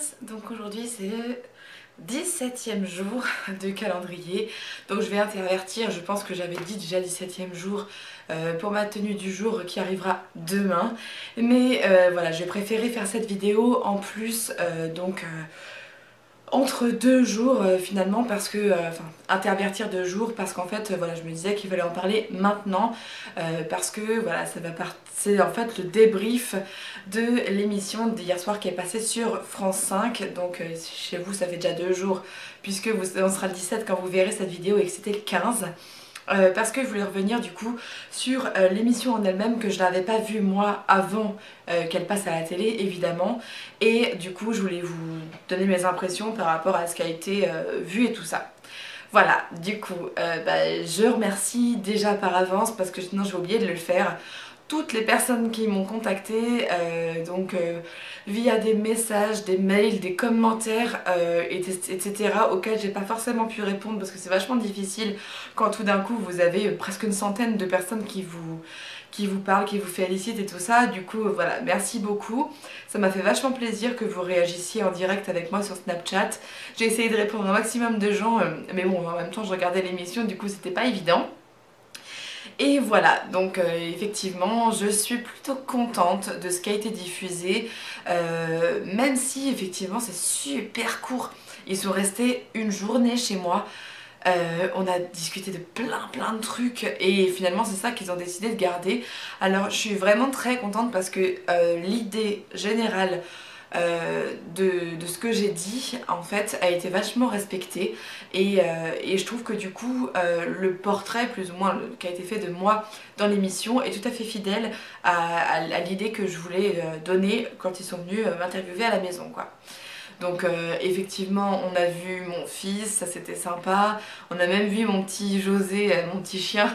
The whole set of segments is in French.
tous, donc aujourd'hui c'est le 17e jour du calendrier, donc je vais intervertir, je pense que j'avais dit déjà 17e jour pour ma tenue du jour qui arrivera demain, mais voilà, j'ai préféré faire cette vidéo en plus entre deux jours finalement parce que, enfin intervertir 2 jours parce qu'en fait voilà je me disais qu'il fallait en parler maintenant parce que voilà c'est en fait le débrief de l'émission d'hier soir qui est passée sur France 5, donc chez vous ça fait déjà 2 jours puisque on sera le 17 quand vous verrez cette vidéo et que c'était le 15. Parce que je voulais revenir du coup sur l'émission en elle-même que je n'avais pas vue moi avant qu'elle passe à la télé évidemment, et du coup je voulais vous donner mes impressions par rapport à ce qui a été vu et tout ça. Voilà, du coup je remercie déjà par avance parce que sinon j'ai oublié de le faire toutes les personnes qui m'ont contacté via des messages, des mails, des commentaires etc. auxquels j'ai pas forcément pu répondre parce que c'est vachement difficile quand tout d'un coup vous avez presque une centaine de personnes qui vous parlent, qui vous félicitent et tout ça. Du coup voilà, merci beaucoup, ça m'a fait vachement plaisir que vous réagissiez en direct avec moi sur Snapchat. J'ai essayé de répondre au maximum de gens mais bon en même temps je regardais l'émission, du coup c'était pas évident. Et voilà, donc effectivement je suis plutôt contente de ce qui a été diffusé, même si effectivement c'est super court. Ils sont restés une journée chez moi, on a discuté de plein de trucs et finalement c'est ça qu'ils ont décidé de garder. Alors je suis vraiment très contente parce que l'idée générale de ce que j'ai dit en fait a été vachement respectée et je trouve que du coup le portrait plus ou moins qui a été fait de moi dans l'émission est tout à fait fidèle à l'idée que je voulais donner quand ils sont venus m'interviewer à la maison quoi. Donc effectivement on a vu mon fils, ça c'était sympa, on a même vu mon petit José, mon petit chien.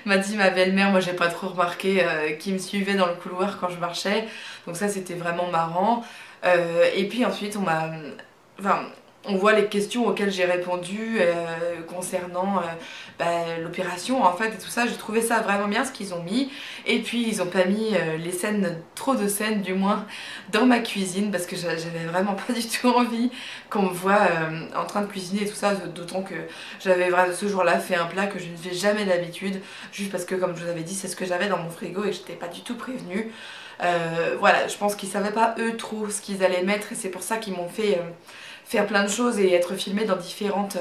M'a dit ma belle-mère, moi j'ai pas trop remarqué, qui me suivait dans le couloir quand je marchais, donc ça c'était vraiment marrant. Et puis ensuite on voit les questions auxquelles j'ai répondu concernant l'opération en fait et tout ça. J'ai trouvé ça vraiment bien ce qu'ils ont mis, et puis ils ont pas mis les scènes, trop de scènes du moins, dans ma cuisine parce que j'avais vraiment pas du tout envie qu'on me voit en train de cuisiner et tout ça, d'autant que j'avais ce jour-là fait un plat que je ne fais jamais d'habitude, juste parce que comme je vous avais dit c'est ce que j'avais dans mon frigo et que j'étais pas du tout prévenue. Voilà, je pense qu'ils savaient pas eux trop ce qu'ils allaient mettre et c'est pour ça qu'ils m'ont fait faire plein de choses et être filmée dans différentes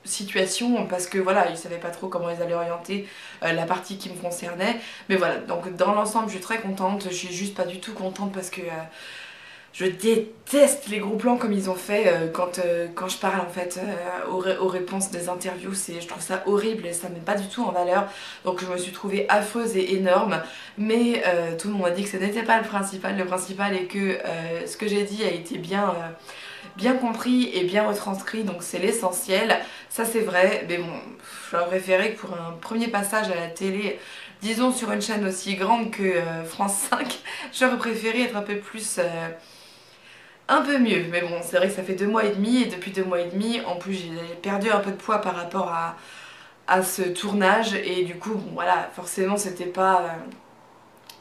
situations parce que voilà, ils savaient pas trop comment ils allaient orienter la partie qui me concernait. Mais voilà, donc dans l'ensemble je suis très contente, je suis juste pas du tout contente parce que je déteste les gros plans comme ils ont fait quand je parle en fait aux réponses des interviews. Je trouve ça horrible et ça me met pas du tout en valeur. Donc je me suis trouvée affreuse et énorme. Mais tout le monde m'a dit que ce n'était pas le principal. Le principal est que ce que j'ai dit a été bien compris et bien retranscrit. Donc c'est l'essentiel. Ça c'est vrai. Mais bon, j'aurais préféré que pour un premier passage à la télé, disons sur une chaîne aussi grande que France 5, j'aurais préféré être un peu plus... un peu mieux, mais bon c'est vrai que ça fait 2 mois et demi et depuis 2 mois et demi en plus j'ai perdu un peu de poids par rapport à ce tournage et du coup bon voilà forcément c'était pas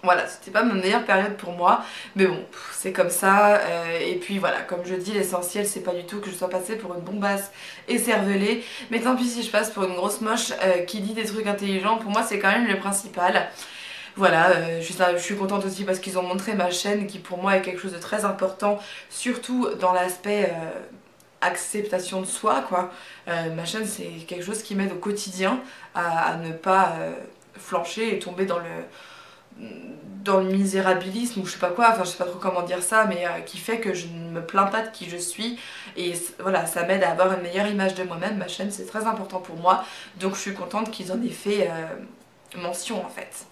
voilà, c'était pas ma meilleure période pour moi, mais bon, c'est comme ça, et puis voilà, comme je dis, l'essentiel c'est pas du tout que je sois passée pour une bombasse écervelée, mais tant pis si je passe pour une grosse moche qui dit des trucs intelligents, pour moi c'est quand même le principal. Voilà, je suis contente aussi parce qu'ils ont montré ma chaîne qui pour moi est quelque chose de très important, surtout dans l'aspect acceptation de soi quoi. Ma chaîne c'est quelque chose qui m'aide au quotidien à ne pas flancher et tomber dans le misérabilisme ou je sais pas quoi, enfin je sais pas trop comment dire ça, mais qui fait que je ne me plains pas de qui je suis et voilà, ça m'aide à avoir une meilleure image de moi-même. Ma chaîne c'est très important pour moi, donc je suis contente qu'ils en aient fait mention en fait.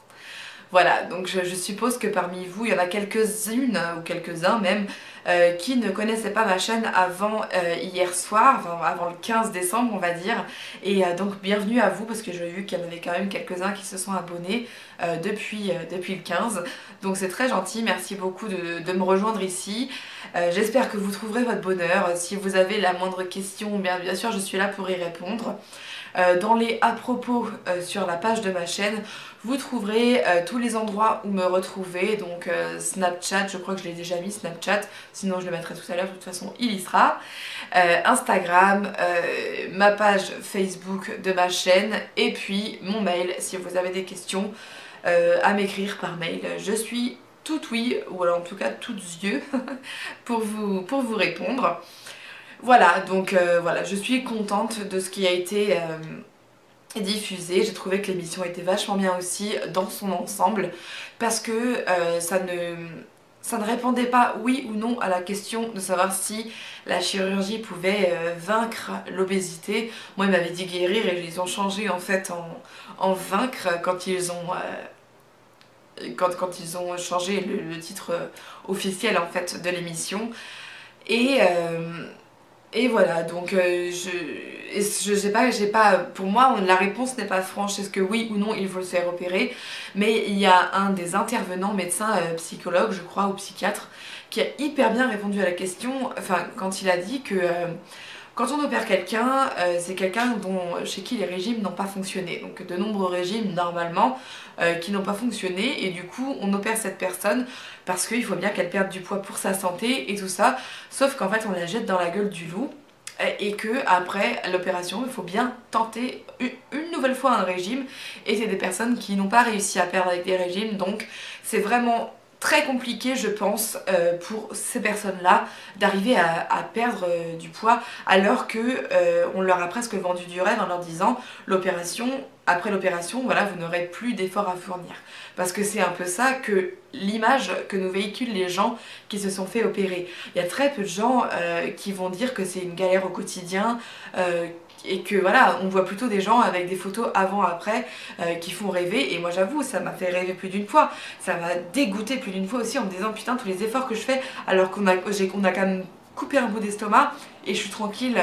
Voilà, donc je suppose que parmi vous, il y en a quelques-unes ou quelques-uns même qui ne connaissaient pas ma chaîne avant hier soir, enfin, avant le 15 décembre on va dire. Et donc bienvenue à vous parce que j'ai vu qu'il y en avait quand même quelques-uns qui se sont abonnés depuis le 15. Donc c'est très gentil, merci beaucoup de me rejoindre ici. J'espère que vous trouverez votre bonheur. Si vous avez la moindre question, bien sûr je suis là pour y répondre. Dans les à propos sur la page de ma chaîne, vous trouverez tous les endroits où me retrouver, donc Snapchat, je crois que je l'ai déjà mis Snapchat, sinon je le mettrai tout à l'heure, de toute façon il y sera. Instagram, ma page Facebook de ma chaîne et puis mon mail si vous avez des questions à m'écrire par mail. Je suis toute oui, ou alors en tout cas toutes yeux pour vous répondre. Voilà, donc voilà, je suis contente de ce qui a été diffusé. J'ai trouvé que l'émission était vachement bien aussi dans son ensemble parce que ça ne répondait pas oui ou non à la question de savoir si la chirurgie pouvait vaincre l'obésité. Moi, ils m'avaient dit guérir et ils ont changé en fait en vaincre quand ils ont quand ils ont changé le titre officiel en fait de l'émission. Et voilà, donc je sais pas, pour moi la réponse n'est pas franche, est-ce que oui ou non il faut se faire opérer, mais il y a un des intervenants, médecin, psychologue je crois, ou psychiatre, qui a hyper bien répondu à la question, enfin quand il a dit que quand on opère quelqu'un, c'est quelqu'un chez qui les régimes n'ont pas fonctionné, donc de nombreux régimes normalement qui n'ont pas fonctionné, et du coup on opère cette personne parce qu'il faut bien qu'elle perde du poids pour sa santé et tout ça, sauf qu'en fait on la jette dans la gueule du loup et que après l'opération il faut bien tenter une nouvelle fois un régime, et c'est des personnes qui n'ont pas réussi à perdre avec des régimes, donc c'est vraiment très compliqué je pense pour ces personnes-là d'arriver à perdre du poids alors que on leur a presque vendu du rêve en leur disant après l'opération, voilà, vous n'aurez plus d'efforts à fournir. Parce que c'est un peu ça que l'image que nous véhiculent les gens qui se sont fait opérer. Il y a très peu de gens qui vont dire que c'est une galère au quotidien, et que voilà, on voit plutôt des gens avec des photos avant-après qui font rêver, et moi j'avoue, ça m'a fait rêver plus d'une fois, ça m'a dégoûté plus d'une fois aussi en me disant putain tous les efforts que je fais alors qu'on a quand même coupé un bout d'estomac et je suis tranquille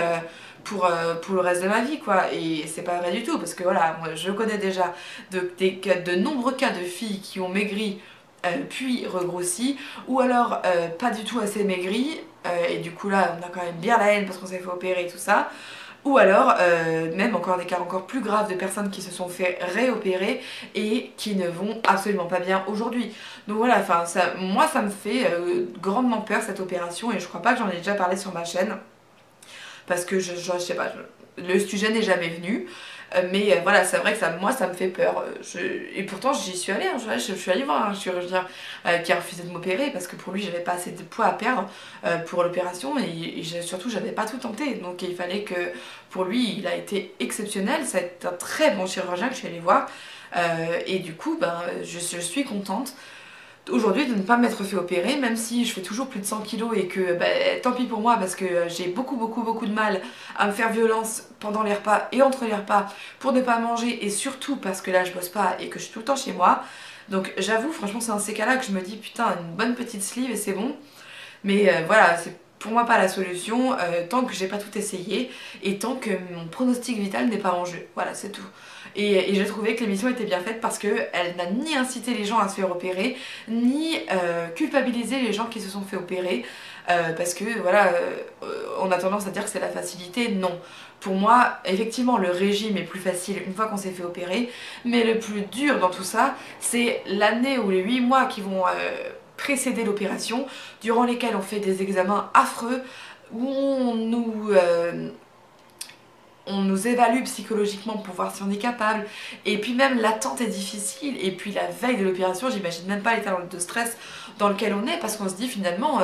pour le reste de ma vie quoi, et c'est pas vrai du tout parce que voilà, moi je connais déjà de nombreux cas de filles qui ont maigri puis regrossi, ou alors pas du tout assez maigri et du coup là on a quand même bien la haine parce qu'on s'est fait opérer et tout ça. Ou alors, même encore des cas encore plus graves de personnes qui se sont fait réopérer et qui ne vont absolument pas bien aujourd'hui. Donc voilà, enfin, moi ça me fait grandement peur cette opération, et je crois pas que j'en ai déjà parlé sur ma chaîne. Parce que je sais pas, le sujet n'est jamais venu. Mais voilà, c'est vrai que moi ça me fait peur. Et pourtant j'y suis allée, hein, je suis allée voir un chirurgien qui a refusé de m'opérer parce que pour lui j'avais pas assez de poids à perdre pour l'opération, et surtout j'avais pas tout tenté. Donc il fallait que, pour lui il a été exceptionnel, c'est un très bon chirurgien que je suis allée voir. Et du coup ben, je suis contente aujourd'hui de ne pas m'être fait opérer, même si je fais toujours plus de 100 kilos et que bah, tant pis pour moi parce que j'ai beaucoup de mal à me faire violence pendant les repas et entre les repas pour ne pas manger, et surtout parce que là je bosse pas et que je suis tout le temps chez moi. Donc j'avoue, franchement c'est dans ces cas-là que je me dis putain, une bonne petite sleeve et c'est bon. Mais voilà, c'est pour moi pas la solution tant que j'ai pas tout essayé et tant que mon pronostic vital n'est pas en jeu. Voilà, c'est tout. Et j'ai trouvé que l'émission était bien faite parce qu'elle n'a ni incité les gens à se faire opérer, ni culpabilisé les gens qui se sont fait opérer. Parce que voilà, on a tendance à dire que c'est la facilité. Non. Pour moi, effectivement, le régime est plus facile une fois qu'on s'est fait opérer. Mais le plus dur dans tout ça, c'est l'année ou les 8 mois qui vont précéder l'opération, durant lesquels on fait des examens affreux, où on nous évalue psychologiquement pour voir si on est capable, et puis même l'attente est difficile, et puis la veille de l'opération, j'imagine même pas l'état de stress dans lequel on est, parce qu'on se dit finalement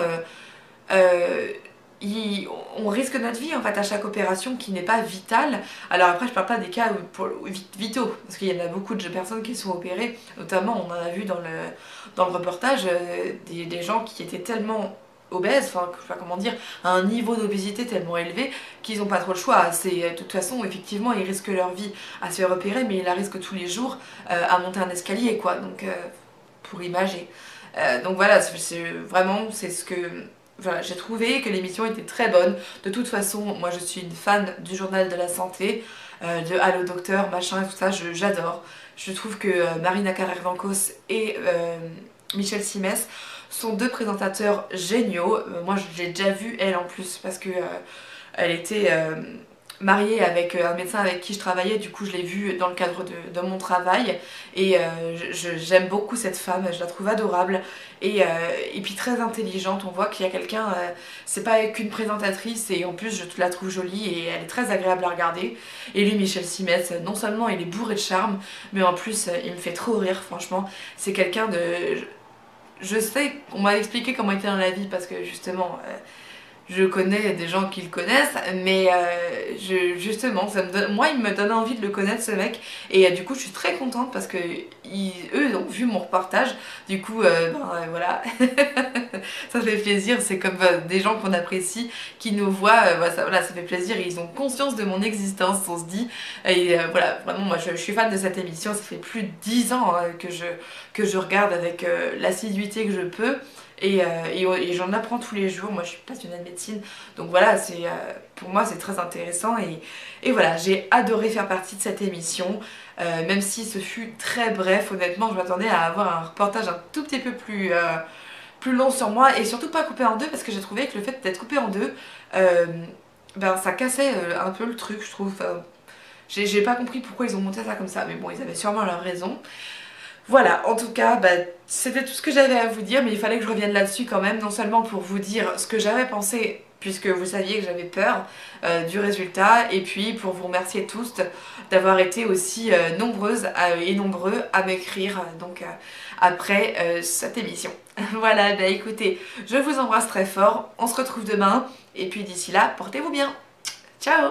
on risque notre vie en fait à chaque opération qui n'est pas vitale. Alors après je parle pas des cas vitaux, parce qu'il y en a beaucoup de personnes qui sont opérées, notamment on en a vu dans le reportage des gens qui étaient tellement obèses, enfin je sais pas comment dire, à un niveau d'obésité tellement élevé qu'ils n'ont pas trop le choix. De toute façon effectivement ils risquent leur vie à se faire opérer, mais ils la risquent tous les jours à monter un escalier quoi, donc pour imager. Donc voilà, c'est ce que... Voilà, j'ai trouvé que l'émission était très bonne. De toute façon, moi je suis une fan du journal de la santé, de Allo Docteur, machin et tout ça, j'adore. Je trouve que Marina Carrère-Vancos et Michel Simès sont deux présentateurs géniaux. Moi je l'ai déjà vue elle en plus parce que elle était mariée avec un médecin avec qui je travaillais, du coup je l'ai vue dans le cadre de mon travail et j'aime beaucoup cette femme, je la trouve adorable et puis très intelligente. On voit qu'il y a quelqu'un, c'est pas qu'une présentatrice et en plus je la trouve jolie et elle est très agréable à regarder. Et lui, Michel Simès, non seulement il est bourré de charme, mais en plus il me fait trop rire, franchement. C'est quelqu'un de... Je sais qu'on m'a expliqué comment il était dans la vie parce que justement... je connais des gens qui le connaissent, mais justement, moi il me donne envie de le connaître ce mec, et du coup je suis très contente parce que eux ont vu mon reportage, du coup voilà, ça fait plaisir, c'est comme des gens qu'on apprécie, qui nous voient, voilà, ça fait plaisir, et ils ont conscience de mon existence, on se dit, et voilà, vraiment moi je suis fan de cette émission, ça fait plus de 10 ans que je regarde avec l'assiduité que je peux. Et j'en apprends tous les jours. Moi je suis passionnée de médecine, donc voilà, pour moi c'est très intéressant et voilà, j'ai adoré faire partie de cette émission, même si ce fut très bref. Honnêtement je m'attendais à avoir un reportage un tout petit peu plus long sur moi et surtout pas coupé en deux, parce que j'ai trouvé que le fait d'être coupé en deux, ben, ça cassait un peu le truc, je trouve. Enfin, j'ai pas compris pourquoi ils ont monté ça comme ça, mais bon, ils avaient sûrement leur raison. Voilà, en tout cas, bah, c'était tout ce que j'avais à vous dire, mais il fallait que je revienne là-dessus quand même, non seulement pour vous dire ce que j'avais pensé, puisque vous saviez que j'avais peur du résultat, et puis pour vous remercier tous d'avoir été aussi nombreuses et nombreux à m'écrire après cette émission. Voilà, bah écoutez, je vous embrasse très fort, on se retrouve demain, et puis d'ici là, portez-vous bien. Ciao!